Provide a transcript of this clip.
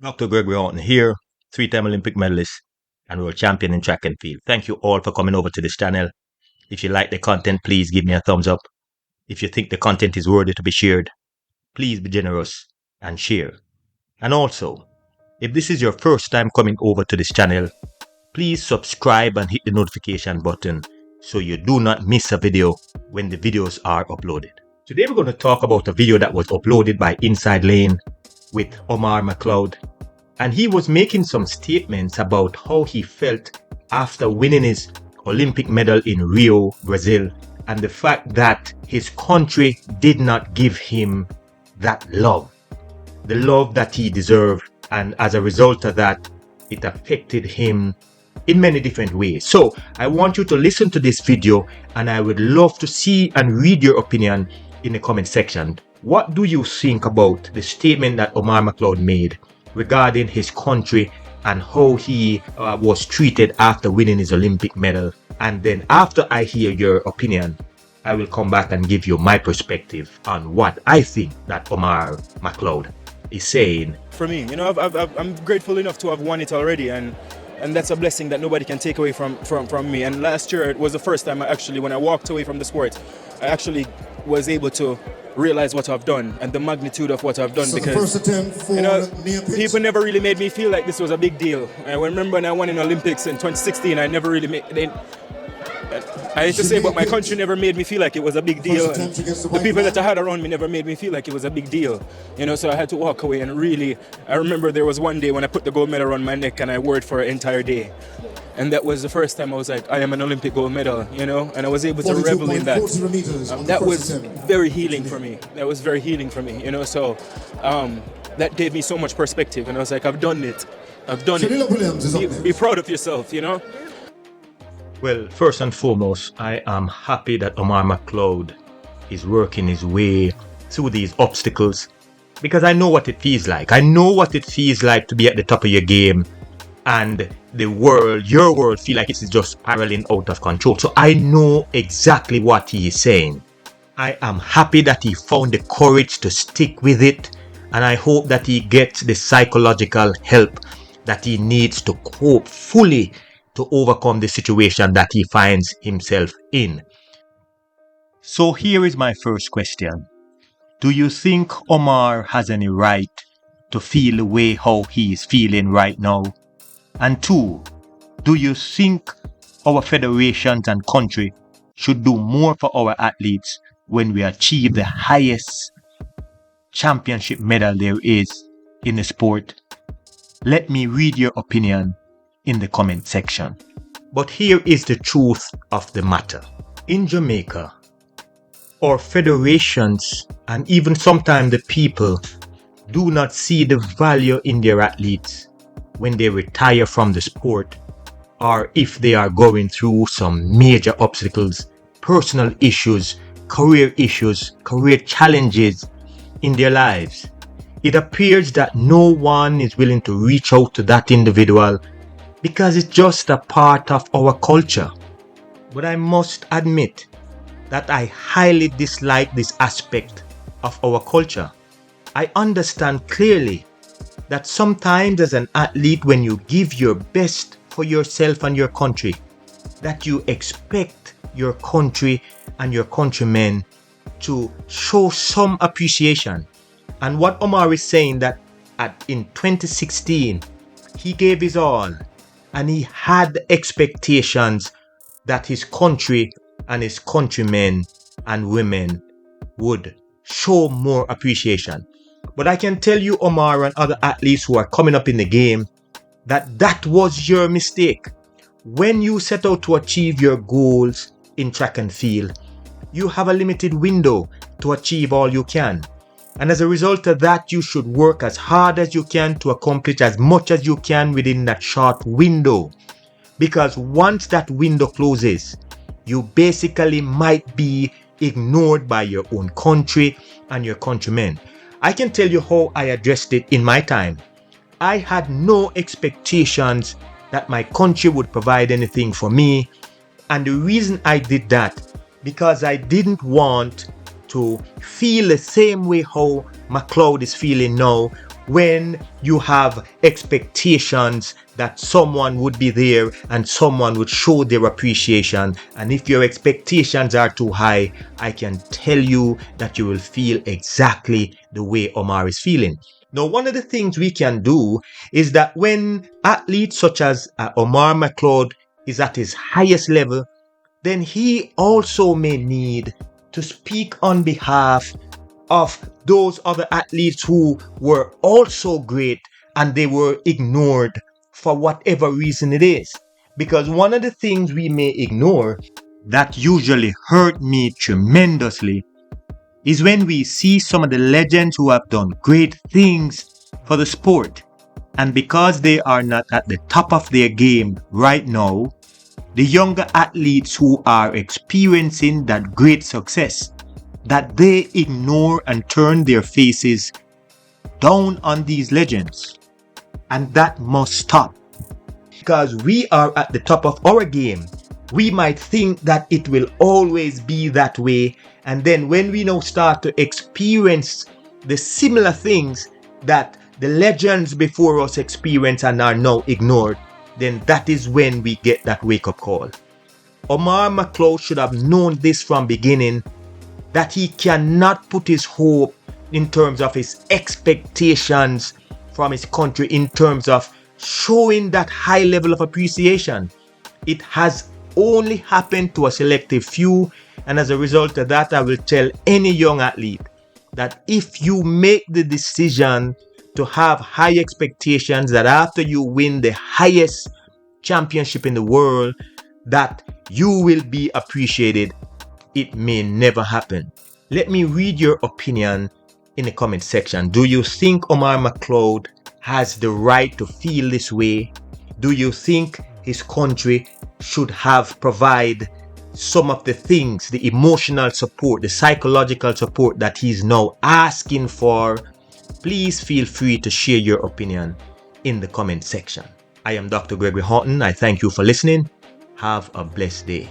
Dr. Gregory Orton here, three-time Olympic medalist and world champion in track and field. Thank you all for coming over to this channel. If you like the content, please give me a thumbs up. If you think the content is worthy to be shared, please be generous and share. And also, if this is your first time coming over to this channel, please subscribe and hit the notification button so you do not miss a video when the videos are uploaded. Today we're going to talk about a video that was uploaded by Inside Lane with Omar McLoud, and he was making some statements about how he felt after winning his Olympic medal in Rio, Brazil, and the fact that his country did not give him that love, the love that he deserved, and as a result of that, it affected him in many different ways. So I want you to listen to this video, and I would love to see and read your opinion in the comment section. What do you think about the statement that Omar McLoud made regarding his country and how he was treated after winning his Olympic medal? And then after I hear your opinion, I will come back and give you my perspective on what I think that Omar McLoud is saying. For me, I'm grateful enough to have won it already, and that's a blessing that nobody can take away from me. And last year it was the first time when I walked away from the sport, I actually was able to realize what I've done and the magnitude of what I've done, So because people never really made me feel like this was a big deal. I remember when I won in Olympics in 2016, I never really I hate to say, but my country never made me feel like it was a big deal. And the people that I had around me never made me feel like it was a big deal. So I had to walk away, and really, I remember there was one day when I put the gold medal around my neck and I wore it for an entire day. And that was the first time I was like, I am an Olympic gold medal, and I was able to revel in that. That was very healing for me. That was very healing for me, So that gave me so much perspective, and I was like, I've done it. I've done it. Be proud of yourself, Well, first and foremost, I am happy that Omar McLoud is working his way through these obstacles, because I know what it feels like. I know what it feels like to be at the top of your game and the world, your world, feel like it's just spiraling out of control. So I know exactly what he is saying. I am happy that he found the courage to stick with it, and I hope that he gets the psychological help that he needs to cope fully to overcome the situation that he finds himself in. So here is my first question. Do you think Omar has any right to feel the way how he is feeling right now? And two, do you think our federations and country should do more for our athletes when we achieve the highest championship medal there is in the sport? Let me read your opinion in the comment section. But here is the truth of the matter. In Jamaica, our federations and even sometimes the people do not see the value in their athletes when they retire from the sport, or if they are going through some major obstacles, personal issues, career challenges in their lives. It appears that no one is willing to reach out to that individual because it's just a part of our culture. But I must admit that I highly dislike this aspect of our culture. I understand clearly that sometimes as an athlete, when you give your best for yourself and your country, that you expect your country and your countrymen to show some appreciation. And what Omar is saying, that in 2016, he gave his all, and he had expectations that his country and his countrymen and women would show more appreciation. But I can tell you, Omar and other athletes who are coming up in the game, that was your mistake. When you set out to achieve your goals in track and field, you have a limited window to achieve all you can. And as a result of that, you should work as hard as you can to accomplish as much as you can within that short window. Because once that window closes, you basically might be ignored by your own country and your countrymen. I can tell you how I addressed it in my time. I had no expectations that my country would provide anything for me. And the reason I did that, because I didn't want to feel the same way how McLoud is feeling now, when you have expectations that someone would be there and someone would show their appreciation. And if your expectations are too high, I can tell you that you will feel exactly the way Omar is feeling. Now, one of the things we can do is that when athletes such as Omar McLoud is at his highest level, then he also may need to speak on behalf of those other athletes who were also great and they were ignored for whatever reason it is. Because one of the things we may ignore that usually hurt me tremendously is when we see some of the legends who have done great things for the sport, and because they are not at the top of their game right now, the younger athletes who are experiencing that great success, that they ignore and turn their faces down on these legends. And that must stop. Because we are at the top of our game, we might think that it will always be that way. And then when we now start to experience the similar things that the legends before us experience and are now ignored, then that is when we get that wake-up call. Omar McLoud should have known this from beginning, that he cannot put his hope in terms of his expectations from his country in terms of showing that high level of appreciation. It has only happened to a selective few, and as a result of that, I will tell any young athlete that if you make the decision to have high expectations that after you win the highest championship in the world, that you will be appreciated, it may never happen. Let me read your opinion in the comment section. Do you think Omar McLoud has the right to feel this way? Do you think his country should have provided some of the things, the emotional support, the psychological support that he's now asking for? Please feel free to share your opinion in the comment section. I am Dr. Gregory Horton. I thank you for listening. Have a blessed day.